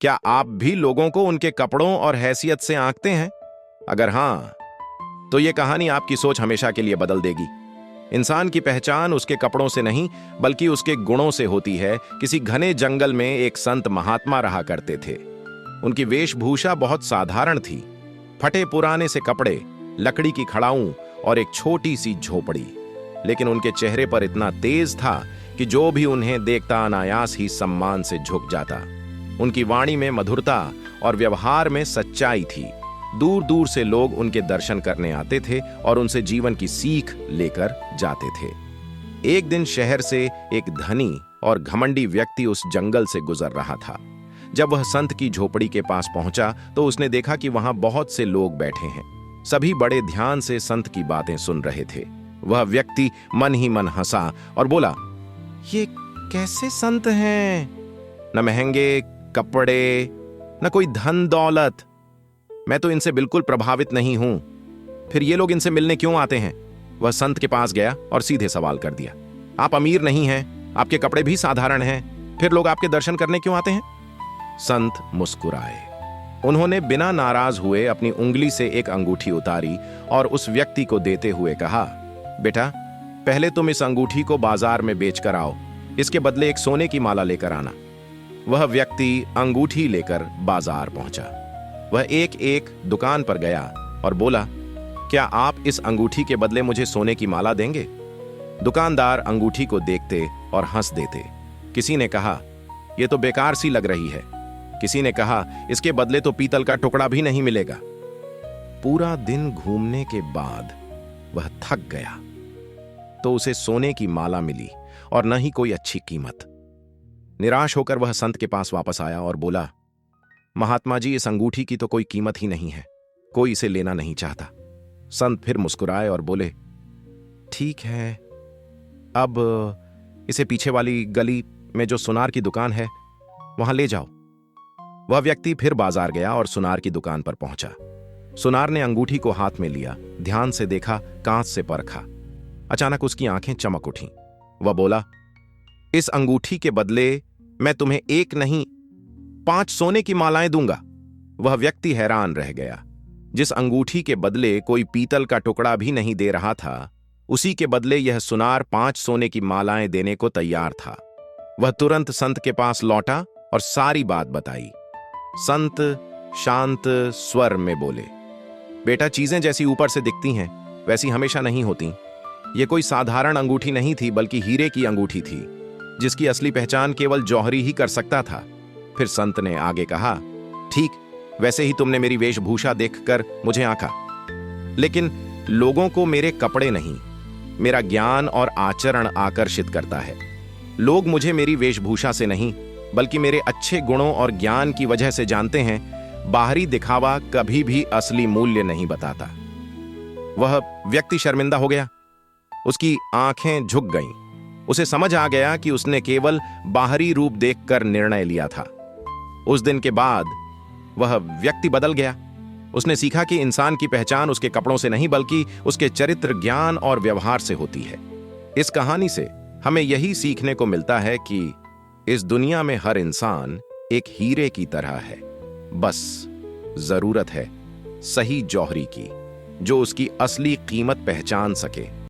क्या आप भी लोगों को उनके कपड़ों और हैसियत से आंकते हैं? अगर हाँ, तो ये कहानी आपकी सोच हमेशा के लिए बदल देगी। इंसान की पहचान उसके कपड़ों से नहीं, बल्कि उसके गुणों से होती है। किसी घने जंगल में एक संत महात्मा रहा करते थे। उनकी वेशभूषा बहुत साधारण थी। फटे पुराने से कपड़े, लकड़ी की खड़ाऊं और एक छोटी सी झोपड़ी। लेकिन उनके चेहरे पर इतना तेज था कि जो भी उन्हें देखता अनायास ही सम्मान से झुक जाता। उनकी वाणी में मधुरता और व्यवहार में सच्चाई थी। दूर दूर से लोग उनके दर्शन करने आते थे और उनसे जीवन की सीख लेकर जाते थे। एक दिन शहर से एक धनी और घमंडी व्यक्ति उस जंगल से गुजर रहा था। जब वह संत की झोपड़ी के पास पहुंचा तो उसने देखा कि वहां बहुत से लोग बैठे हैं। सभी बड़े ध्यान से संत की बातें सुन रहे थे। वह व्यक्ति मन ही मन हंसा और बोला, ये कैसे संत हैं? न महंगे कपड़े, न कोई धन दौलत। मैं तो इनसे बिल्कुल प्रभावित नहीं हूं। फिर ये लोग इनसे मिलने क्यों आते हैं? वह संत के पास गया और सीधे सवाल कर दिया, आप अमीर नहीं हैं, आपके कपड़े भी साधारण हैं, फिर लोग आपके दर्शन करने क्यों आते हैं? संत मुस्कुराए। उन्होंने बिना नाराज हुए अपनी उंगली से एक अंगूठी उतारी और उस व्यक्ति को देते हुए कहा, बेटा, पहले तुम इस अंगूठी को बाजार में बेचकर आओ, इसके बदले एक सोने की माला लेकर आना। वह व्यक्ति अंगूठी लेकर बाजार पहुंचा। वह एक एक दुकान पर गया और बोला, क्या आप इस अंगूठी के बदले मुझे सोने की माला देंगे? दुकानदार अंगूठी को देखते और हंस देते। किसी ने कहा, यह तो बेकार सी लग रही है। किसी ने कहा, इसके बदले तो पीतल का टुकड़ा भी नहीं मिलेगा। पूरा दिन घूमने के बाद वह थक गया तो उसे सोने की माला मिली और न ही कोई अच्छी कीमत। निराश होकर वह संत के पास वापस आया और बोला, महात्मा जी, इस अंगूठी की तो कोई कीमत ही नहीं है, कोई इसे लेना नहीं चाहता। संत फिर मुस्कुराए और बोले, ठीक है, अब इसे पीछे वाली गली में जो सुनार की दुकान है वहां ले जाओ। वह व्यक्ति फिर बाजार गया और सुनार की दुकान पर पहुंचा। सुनार ने अंगूठी को हाथ में लिया, ध्यान से देखा, कांच से परखा। अचानक उसकी आंखें चमक उठीं। वह बोला, इस अंगूठी के बदले मैं तुम्हें एक नहीं 5 सोने की मालाएं दूंगा। वह व्यक्ति हैरान रह गया। जिस अंगूठी के बदले कोई पीतल का टुकड़ा भी नहीं दे रहा था, उसी के बदले यह सुनार 5 सोने की मालाएं देने को तैयार था। वह तुरंत संत के पास लौटा और सारी बात बताई। संत शांत स्वर में बोले, बेटा, चीजें जैसी ऊपर से दिखती हैं वैसी हमेशा नहीं होती। यह कोई साधारण अंगूठी नहीं थी, बल्कि हीरे की अंगूठी थी, जिसकी असली पहचान केवल जौहरी ही कर सकता था। फिर संत ने आगे कहा, ठीक वैसे ही तुमने मेरी वेशभूषा देखकर मुझे आंका, लेकिन लोगों को मेरे कपड़े नहीं, मेरा ज्ञान और आचरण आकर्षित करता है। लोग मुझे मेरी वेशभूषा से नहीं, बल्कि मेरे अच्छे गुणों और ज्ञान की वजह से जानते हैं। बाहरी दिखावा कभी भी असली मूल्य नहीं बताता। वह व्यक्ति शर्मिंदा हो गया। उसकी आंखें झुक गईं। उसे समझ आ गया कि उसने केवल बाहरी रूप देखकर निर्णय लिया था। उस दिन के बाद वह व्यक्ति बदल गया। उसने सीखा कि इंसान की पहचान उसके कपड़ों से नहीं, बल्कि उसके चरित्र, ज्ञान और व्यवहार से होती है। इस कहानी से हमें यही सीखने को मिलता है कि इस दुनिया में हर इंसान एक हीरे की तरह है। बस जरूरत है सही जौहरी की, जो उसकी असली कीमत पहचान सके।